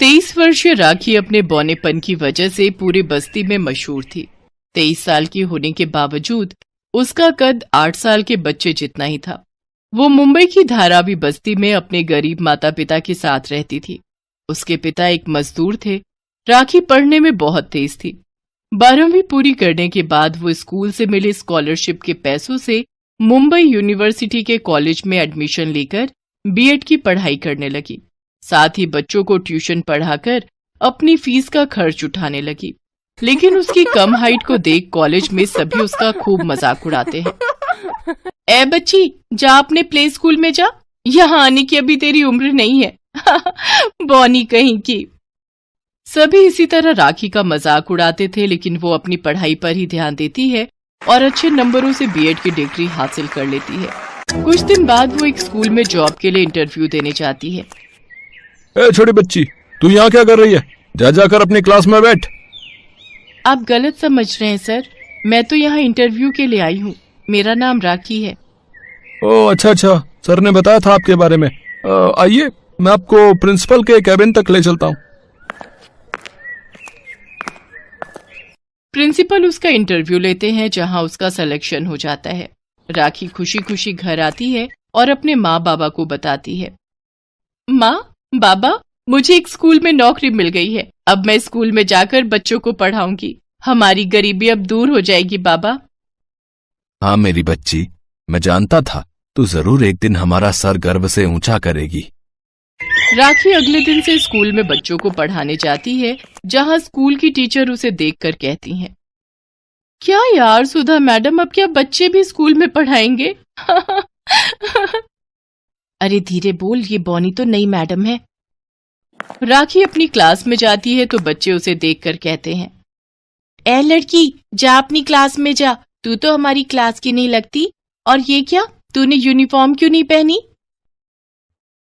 23 वर्षीय राखी अपने बौनेपन की वजह से पूरी बस्ती में मशहूर थी। 23 साल की होने के बावजूद उसका कद 8 साल के बच्चे जितना ही था। वो मुंबई की धारावी बस्ती में अपने गरीब माता पिता के साथ रहती थी। उसके पिता एक मजदूर थे। राखी पढ़ने में बहुत तेज थी। 12वीं पूरी करने के बाद वो स्कूल से मिले स्कॉलरशिप के पैसों से मुंबई यूनिवर्सिटी के कॉलेज में एडमिशन लेकर बीएड की पढ़ाई करने लगी। साथ ही बच्चों को ट्यूशन पढ़ाकर अपनी फीस का खर्च उठाने लगी। लेकिन उसकी कम हाइट को देख कॉलेज में सभी उसका खूब मजाक उड़ाते हैं। ए बच्ची, जा अपने प्ले स्कूल में जा, यहाँ आने की अभी तेरी उम्र नहीं है। बौनी कहीं की। सभी इसी तरह राखी का मजाक उड़ाते थे, लेकिन वो अपनी पढ़ाई पर ही ध्यान देती है और अच्छे नंबरों से बीएड की डिग्री हासिल कर लेती है। कुछ दिन बाद वो एक स्कूल में जॉब के लिए इंटरव्यू देने जाती है। ए छोटी बच्ची, तू यहाँ क्या कर रही है? जाकर अपनी क्लास में बैठ। आप गलत समझ रहे हैं सर, मैं तो यहाँ इंटरव्यू के लिए आई हूँ। मेरा नाम राखी है। ओह अच्छा, सर ने बताया था आपके बारे में। आइए, मैं आपको प्रिंसिपल के कैबिन तक ले चलता हूँ। प्रिंसिपल उसका इंटरव्यू लेते हैं, जहाँ उसका सिलेक्शन हो जाता है। राखी खुशी खुशी घर आती है और अपने माँ बाबा को बताती है। माँ बाबा, मुझे एक स्कूल में नौकरी मिल गई है। अब मैं स्कूल में जाकर बच्चों को पढ़ाऊंगी। हमारी गरीबी अब दूर हो जाएगी बाबा। हाँ मेरी बच्ची, मैं जानता था तू जरूर एक दिन हमारा सर गर्व से ऊंचा करेगी। राखी अगले दिन से स्कूल में बच्चों को पढ़ाने जाती है, जहाँ स्कूल की टीचर उसे देखकर कहती हैं, क्या यार सुधा मैडम, अब क्या बच्चे भी स्कूल में पढ़ाएंगे? अरे धीरे बोल, ये बौनी तो नई मैडम है। राखी अपनी क्लास में जाती है तो बच्चे उसे देखकर कहते हैं, ए लड़की, जा अपनी क्लास में जा, तू तो हमारी क्लास की नहीं लगती। और ये क्या, तूने यूनिफॉर्म क्यों नहीं पहनी?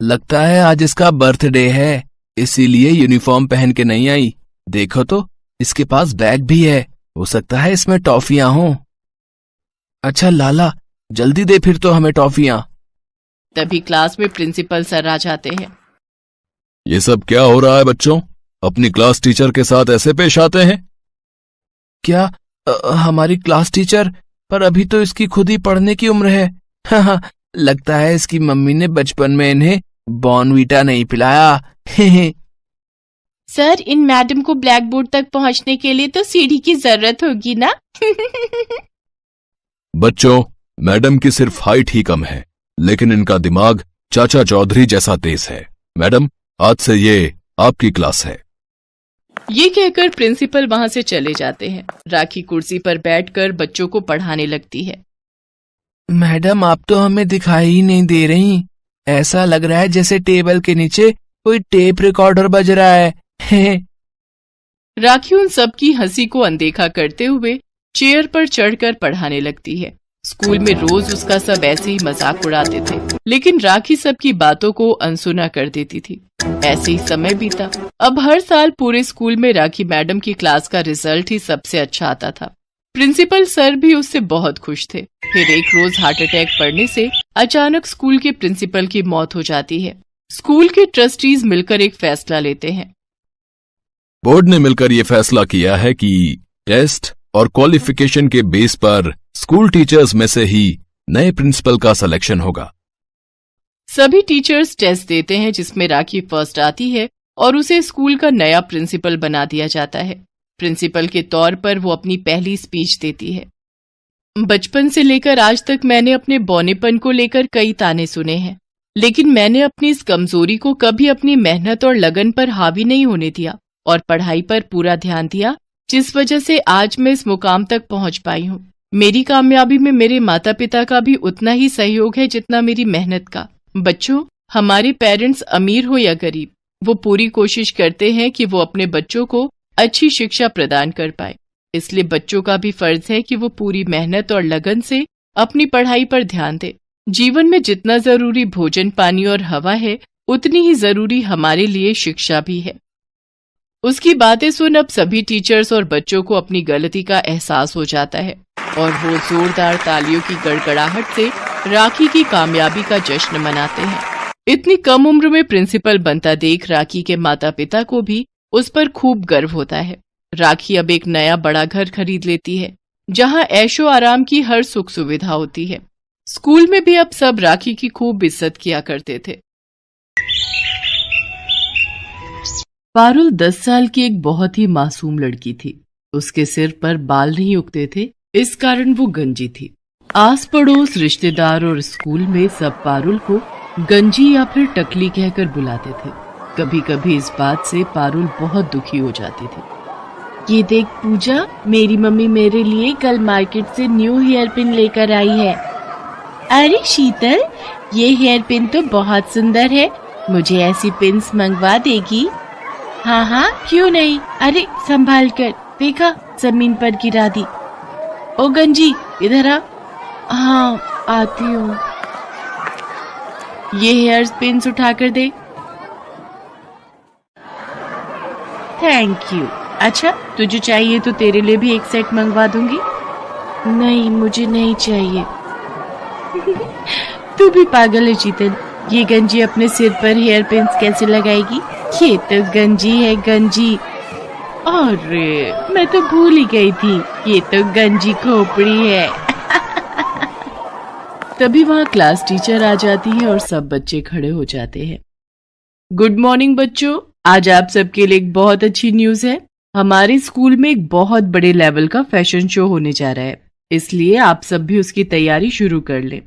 लगता है आज इसका बर्थडे है, इसीलिए यूनिफॉर्म पहन के नहीं आई। देखो तो, इसके पास बैग भी है, हो सकता है इसमें टॉफियां हों। अच्छा लाला, जल्दी दे फिर तो हमें टॉफियां। तभी क्लास में प्रिंसिपल सर आ जाते हैं। ये सब क्या हो रहा है बच्चों? अपनी क्लास टीचर के साथ ऐसे पेश आते हैं? क्या हमारी क्लास टीचर? पर अभी तो इसकी खुद ही पढ़ने की उम्र है। हाँ, लगता है इसकी मम्मी ने बचपन में इन्हें बॉर्नवीटा नहीं पिलाया। सर, इन मैडम को ब्लैक बोर्ड तक पहुंचने के लिए तो सीढ़ी की जरूरत होगी ना? बच्चों, मैडम की सिर्फ हाइट ही कम है, लेकिन इनका दिमाग चाचा चौधरी जैसा तेज है। मैडम, आज से ये आपकी क्लास है। ये कहकर प्रिंसिपल वहां से चले जाते हैं। राखी कुर्सी पर बैठकर बच्चों को पढ़ाने लगती है। मैडम, आप तो हमें दिखाई ही नहीं दे रही। ऐसा लग रहा है जैसे टेबल के नीचे कोई टेप रिकॉर्डर बज रहा है। राखी उन सबकी हंसी को अनदेखा करते हुए चेयर पर चढ़कर पढ़ाने लगती है। स्कूल में रोज उसका सब ऐसे ही मजाक उड़ाते थे, लेकिन राखी सबकी बातों को अनसुना कर देती थी। ऐसे ही समय बीता। अब हर साल पूरे स्कूल में राखी मैडम की क्लास का रिजल्ट ही सबसे अच्छा आता था। प्रिंसिपल सर भी उससे बहुत खुश थे। फिर एक रोज हार्ट अटैक पड़ने से अचानक स्कूल के प्रिंसिपल की मौत हो जाती है। स्कूल के ट्रस्टीज मिलकर एक फैसला लेते हैं। बोर्ड ने मिलकर ये फैसला किया है कि टेस्ट और क्वालिफिकेशन के बेस पर स्कूल टीचर्स में से ही नए प्रिंसिपल का सिलेक्शन होगा। सभी टीचर्स टेस्ट देते हैं, जिसमें राखी फर्स्ट आती है और उसे स्कूल का नया प्रिंसिपल बना दिया जाता है। प्रिंसिपल के तौर पर वो अपनी पहली स्पीच देती है। बचपन से लेकर आज तक मैंने अपने बौनेपन को लेकर कई ताने सुने हैं, लेकिन मैंने अपनी इस कमजोरी को कभी अपनी मेहनत और लगन पर हावी नहीं होने दिया और पढ़ाई पर पूरा ध्यान दिया, जिस वजह से आज मैं इस मुकाम तक पहुंच पाई हूँ। मेरी कामयाबी में मेरे माता पिता का भी उतना ही सहयोग है जितना मेरी मेहनत का। बच्चों, हमारे पेरेंट्स अमीर हो या गरीब, वो पूरी कोशिश करते हैं कि वो अपने बच्चों को अच्छी शिक्षा प्रदान कर पाए। इसलिए बच्चों का भी फर्ज है कि वो पूरी मेहनत और लगन से अपनी पढ़ाई पर ध्यान दें। जीवन में जितना जरूरी भोजन, पानी और हवा है, उतनी ही जरूरी हमारे लिए शिक्षा भी है। उसकी बातें सुन अब सभी टीचर्स और बच्चों को अपनी गलती का एहसास हो जाता है और वो जोरदार तालियों की गड़गड़ाहट से राखी की कामयाबी का जश्न मनाते हैं। इतनी कम उम्र में प्रिंसिपल बनता देख राखी के माता पिता को भी उस पर खूब गर्व होता है। राखी अब एक नया बड़ा घर खरीद लेती है जहां ऐशो आराम की हर सुख सुविधा होती है। स्कूल में भी अब सब राखी की खूब इज्जत किया करते थे। पारुल 10 साल की एक बहुत ही मासूम लड़की थी। उसके सिर पर बाल नहीं उगते थे, इस कारण वो गंजी थी। आस पड़ोस, रिश्तेदार और स्कूल में सब पारुल को गंजी या फिर टकली कहकर बुलाते थे। कभी कभी इस बात से पारुल बहुत दुखी हो जाती थी। ये देख पूजा, मेरी मम्मी मेरे लिए कल मार्केट से न्यू हेयर पिन लेकर आई है। अरे शीतल, ये हेयर पिन तो बहुत सुंदर है, मुझे ऐसी पिन्स मंगवा देगी? हाँ हाँ, क्यों नहीं। अरे संभाल कर, देखा जमीन पर गिरा दी। ओ गंजी, इधर आ। हाँ आती हूँ। ये हेयर पिन्स उठा कर दे। Thank you. अच्छा, तुझे चाहिए तो तेरे लिए भी एक सेट मंगवा दूंगी। नहीं, मुझे नहीं चाहिए। तू भी पागल है शीतल, ये गंजी अपने सिर पर हेयर पिन्स कैसे लगाएगी? ये तो गंजी है, गंजी। अरे मैं तो भूल ही गई थी, ये तो गंजी खोपड़ी है। तभी वहाँ क्लास टीचर आ जाती है और सब बच्चे खड़े हो जाते हैं। गुड मॉर्निंग बच्चों, आज आप सबके लिए एक बहुत अच्छी न्यूज है। हमारे स्कूल में एक बहुत बड़े लेवल का फैशन शो होने जा रहा है, इसलिए आप सब भी उसकी तैयारी शुरू कर लें।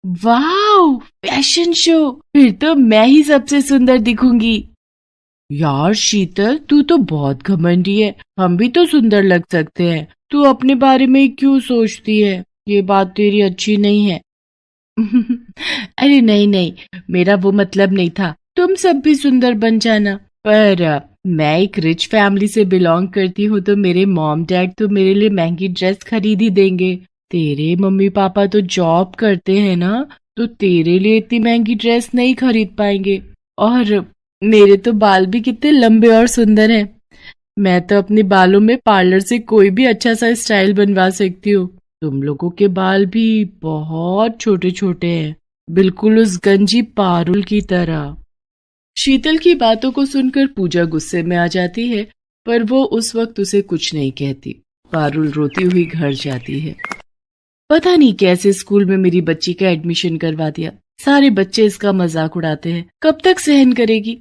वाह, फैशन शो! फिर तो मैं ही सबसे सुंदर दिखूंगी। यार शीतल, तू तो बहुत घमंडी है, हम भी तो सुंदर लग सकते हैं। तू अपने बारे में क्यों सोचती है? ये बात तेरी अच्छी नहीं है। अरे नहीं नहीं, मेरा वो मतलब नहीं था। तुम सब भी सुंदर बन जाना। पर मैं एक रिच फैमिली से बिलोंग करती हूँ, तो मेरे मॉम डैड तो मेरे लिए महंगी ड्रेस खरीद ही देंगे। तेरे मम्मी पापा तो जॉब करते हैं ना, तो तेरे लिए इतनी महंगी ड्रेस नहीं खरीद पाएंगे। और मेरे तो बाल भी कितने लंबे और सुंदर हैं। मैं तो अपने बालों में पार्लर से कोई भी अच्छा सा स्टाइल बनवा सकती हूँ। तुम लोगों के बाल भी बहुत छोटे छोटे हैं, बिल्कुल उस गंजी पारुल की तरह। शीतल की बातों को सुनकर पूजा गुस्से में आ जाती है, पर वो उस वक्त उसे कुछ नहीं कहती। पारुल रोती हुई घर जाती है। पता नहीं कैसे स्कूल में मेरी बच्ची का एडमिशन करवा दिया। सारे बच्चे इसका मजाक उड़ाते हैं, कब तक सहन करेगी?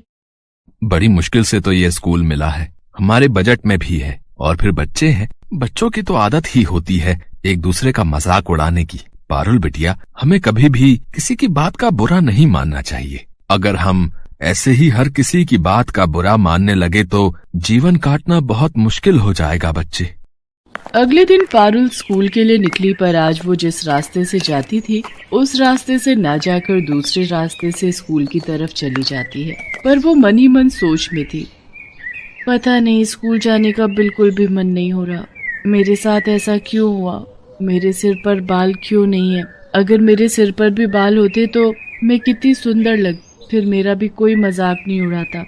बड़ी मुश्किल से तो ये स्कूल मिला है, हमारे बजट में भी है, और फिर बच्चे हैं, बच्चों की तो आदत ही होती है एक दूसरे का मजाक उड़ाने की। पारुल बिटिया, हमें कभी भी किसी की बात का बुरा नहीं मानना चाहिए। अगर हम ऐसे ही हर किसी की बात का बुरा मानने लगे तो जीवन काटना बहुत मुश्किल हो जाएगा बच्चे। अगले दिन पारुल स्कूल के लिए निकली, पर आज वो जिस रास्ते से जाती थी उस रास्ते से ना जाकर दूसरे रास्ते से स्कूल की तरफ चली जाती है। पर वो मन ही मन सोच में थी। पता नहीं स्कूल जाने का बिल्कुल भी मन नहीं हो रहा। मेरे साथ ऐसा क्यों हुआ? मेरे सिर पर बाल क्यों नहीं है? अगर मेरे सिर पर भी बाल होते तो मैं कितनी सुंदर लग, फिर मेरा भी कोई मजाक नहीं उड़ाता।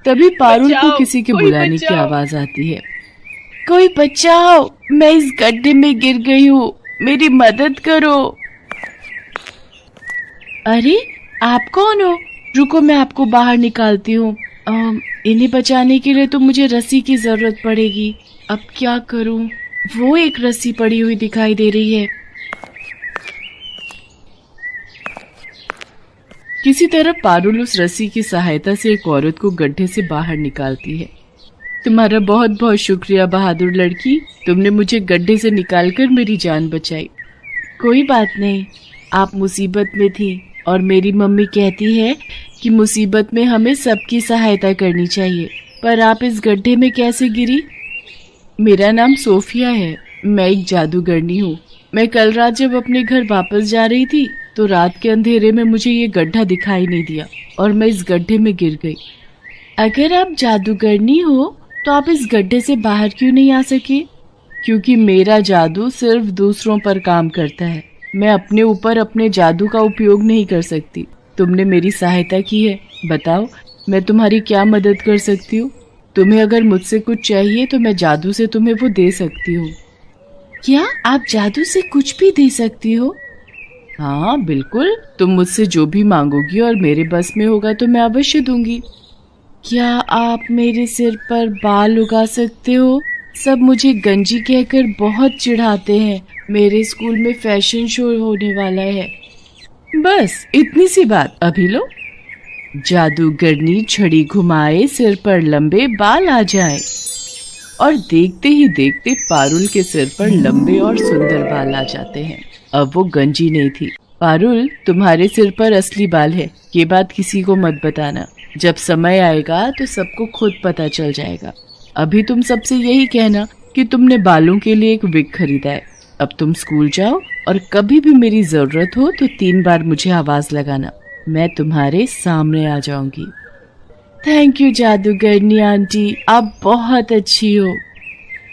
तभी पारुल को किसी के बुलाने की आवाज आती है। कोई बचाओ, मैं इस गड्ढे में गिर गई हूँ, मेरी मदद करो। अरे आप कौन हो? रुको, मैं आपको बाहर निकालती हूँ। इन्हें बचाने के लिए तो मुझे रस्सी की जरूरत पड़ेगी। अब क्या करूँ? वो एक रस्सी पड़ी हुई दिखाई दे रही है। किसी तरह पारुल उस रस्सी की सहायता से एक औरत को गड्ढे से बाहर निकालती है। तुम्हारा बहुत बहुत शुक्रिया बहादुर लड़की, तुमने मुझे गड्ढे से निकालकर मेरी जान बचाई। कोई बात नहीं, आप मुसीबत में थी और मेरी मम्मी कहती है कि मुसीबत में हमें सबकी सहायता करनी चाहिए। पर आप इस गड्ढे में कैसे गिरी? मेरा नाम सोफिया है, मैं एक जादूगरनी हूँ। मैं कल रात जब अपने घर वापस जा रही थी तो रात के अंधेरे में मुझे ये गड्ढा दिखाई नहीं दिया और मैं इस गड्ढे में गिर गई। अगर आप जादूगरनी हो तो आप इस गड्ढे से बाहर क्यों नहीं आ सके? क्योंकि मेरा जादू सिर्फ दूसरों पर काम करता है, मैं अपने ऊपर अपने जादू का उपयोग नहीं कर सकती। तुमने मेरी सहायता की है, बताओ मैं तुम्हारी क्या मदद कर सकती हूँ? तुम्हें अगर मुझसे कुछ चाहिए तो मैं जादू से तुम्हें वो दे सकती हूँ। क्या आप जादू से कुछ भी दे सकती हो? हाँ बिल्कुल, तुम मुझसे जो भी मांगोगी और मेरे बस में होगा तो मैं अवश्य दूंगी। क्या आप मेरे सिर पर बाल उगा सकते हो? सब मुझे गंजी कहकर बहुत चिढ़ाते हैं। मेरे स्कूल में फैशन शो होने वाला है। बस इतनी सी बात, अभी लो। जादूगरनी छड़ी घुमाए, सिर पर लंबे बाल आ जाए। और देखते ही देखते पारुल के सिर पर लंबे और सुंदर बाल आ जाते हैं। अब वो गंजी नहीं थी। पारुल, तुम्हारे सिर पर असली बाल है, ये बात किसी को मत बताना। जब समय आएगा तो सबको खुद पता चल जाएगा। अभी तुम सबसे यही कहना कि तुमने बालों के लिए एक विग खरीदा है। अब तुम स्कूल जाओ और कभी भी मेरी जरूरत हो तो 3 बार मुझे आवाज लगाना, मैं तुम्हारे सामने आ जाऊंगी। थैंक यू जादूगरनी आंटी, आप बहुत अच्छी हो।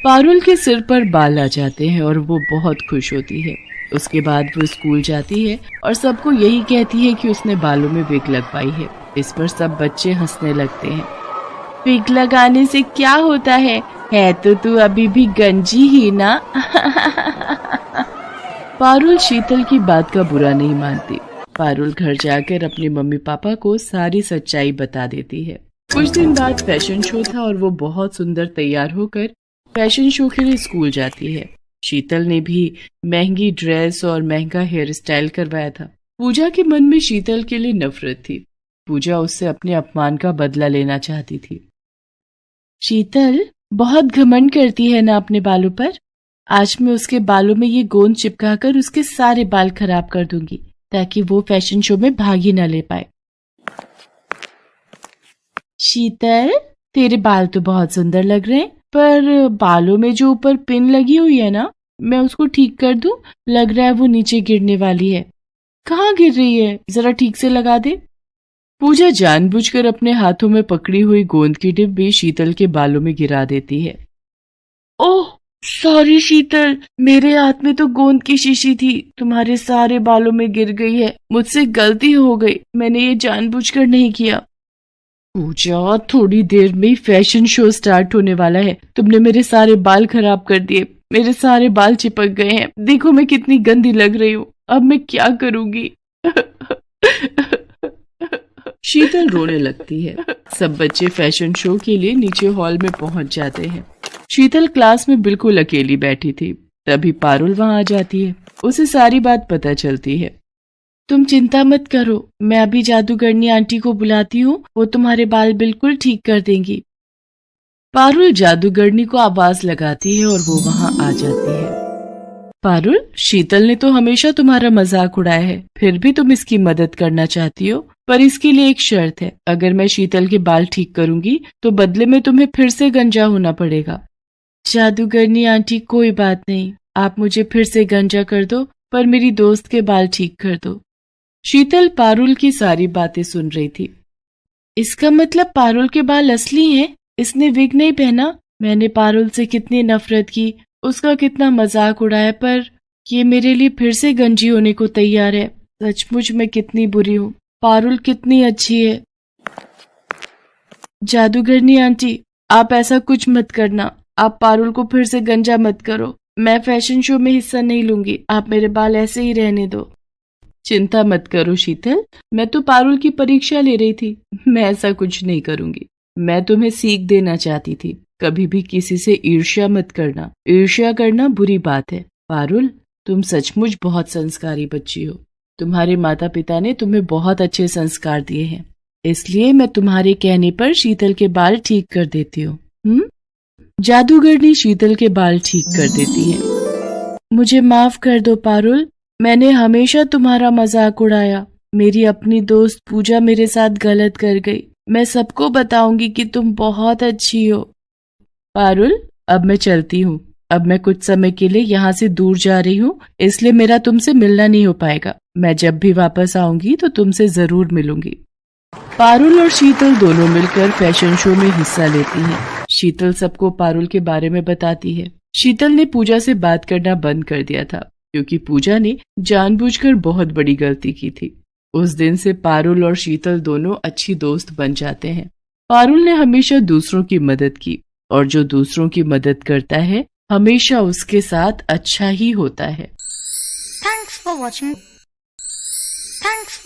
पारुल के सिर पर बाल आ जाते हैं और वो बहुत खुश होती है। उसके बाद वो स्कूल जाती है और सबको यही कहती है कि उसने बालों में विग लगवाई है। इस पर सब बच्चे हंसने लगते हैं। विग लगाने से क्या होता है तो तू अभी भी गंजी ही ना। पारुल शीतल की बात का बुरा नहीं मानती। पारुल घर जाकर अपने मम्मी पापा को सारी सच्चाई बता देती है। कुछ दिन बाद फैशन शो था और वो बहुत सुंदर तैयार होकर फैशन शो के लिए स्कूल जाती है। शीतल ने भी महंगी ड्रेस और महंगा हेयर स्टाइल करवाया था। पूजा के मन में शीतल के लिए नफरत थी। पूजा उससे अपने अपमान का बदला लेना चाहती थी। शीतल बहुत घमंड करती है ना अपने बालों पर। आज मैं उसके बालों में ये गोंद चिपकाकर उसके सारे बाल खराब कर दूंगी ताकि वो फैशन शो में भाग ही न ले पाए। शीतल, तेरे बाल तो बहुत सुंदर लग रहे हैं, पर बालों में जो ऊपर पिन लगी हुई है ना, मैं उसको ठीक कर दूं? लग रहा है वो नीचे गिरने वाली है। कहाँ गिर रही है, जरा ठीक से लगा दे। पूजा जानबूझकर अपने हाथों में पकड़ी हुई गोंद की डिब्बी शीतल के बालों में गिरा देती है। ओह सॉरी शीतल, मेरे हाथ में तो गोंद की शीशी थी, तुम्हारे सारे बालों में गिर गई है। मुझसे गलती हो गई, मैंने ये जानबूझकर नहीं किया। पूजा, थोड़ी देर में फैशन शो स्टार्ट होने वाला है, तुमने मेरे सारे बाल खराब कर दिए। मेरे सारे बाल चिपक गए हैं, देखो मैं कितनी गंदी लग रही हूँ। अब मैं क्या करूंगी? शीतल रोने लगती है। सब बच्चे फैशन शो के लिए नीचे हॉल में पहुंच जाते हैं। शीतल क्लास में बिल्कुल अकेली बैठी थी। तभी पारुल वहां आ जाती है। उसे सारी बात पता चलती है। तुम चिंता मत करो, मैं अभी जादूगरनी आंटी को बुलाती हूँ, वो तुम्हारे बाल बिल्कुल ठीक कर देंगी। पारुल जादूगरनी को आवाज लगाती है और वो वहां आ जाती है। पारुल, शीतल ने तो हमेशा तुम्हारा मजाक उड़ाया है, फिर भी तुम इसकी मदद करना चाहती हो, पर इसके लिए एक शर्त है। अगर मैं शीतल के बाल ठीक करूंगी तो बदले में तुम्हें फिर से गंजा होना पड़ेगा। जादूगरनी आंटी, कोई बात नहीं, आप मुझे फिर से गंजा कर दो, पर मेरी दोस्त के बाल ठीक कर दो। शीतल पारुल की सारी बातें सुन रही थी। इसका मतलब पारुल के बाल असली हैं? इसने विग नहीं पहना? मैंने पारुल से कितनी नफरत की, उसका कितना मजाक उड़ाया, पर ये मेरे लिए फिर से गंजी होने को तैयार है। सचमुच मैं कितनी बुरी हूँ। पारुल कितनी अच्छी है। जादूगरनी आंटी, आप ऐसा कुछ मत करना, आप पारुल को फिर से गंजा मत करो। मैं फैशन शो में हिस्सा नहीं लूंगी, आप मेरे बाल ऐसे ही रहने दो। चिंता मत करो शीतल, मैं तो पारुल की परीक्षा ले रही थी, मैं ऐसा कुछ नहीं करूंगी। मैं तुम्हें सीख देना चाहती थी, कभी भी किसी से ईर्ष्या मत करना। ईर्ष्या करना बुरी बात है। पारुल, तुम सचमुच बहुत संस्कारी बच्ची हो। तुम्हारे माता पिता ने तुम्हें बहुत अच्छे संस्कार दिए हैं, इसलिए मैं तुम्हारे कहने पर शीतल के बाल ठीक कर देती हूँ। जादूगरनी शीतल के बाल ठीक कर देती है। मुझे माफ कर दो पारुल, मैंने हमेशा तुम्हारा मजाक उड़ाया। मेरी अपनी दोस्त पूजा मेरे साथ गलत कर गई। मैं सबको बताऊंगी कि तुम बहुत अच्छी हो। पारुल, अब मैं चलती हूँ। अब मैं कुछ समय के लिए यहाँ से दूर जा रही हूँ, इसलिए मेरा तुमसे मिलना नहीं हो पाएगा। मैं जब भी वापस आऊंगी तो तुमसे जरूर मिलूंगी। पारुल और शीतल दोनों मिलकर फैशन शो में हिस्सा लेती हैं। शीतल सबको पारुल के बारे में बताती है। शीतल ने पूजा से बात करना बंद कर दिया था, क्योंकि पूजा ने जानबूझकर बहुत बड़ी गलती की थी। उस दिन से पारुल और शीतल दोनों अच्छी दोस्त बन जाते हैं। पारुल ने हमेशा दूसरों की मदद की, और जो दूसरों की मदद करता है हमेशा उसके साथ अच्छा ही होता है। Thanks for watching. Thanks for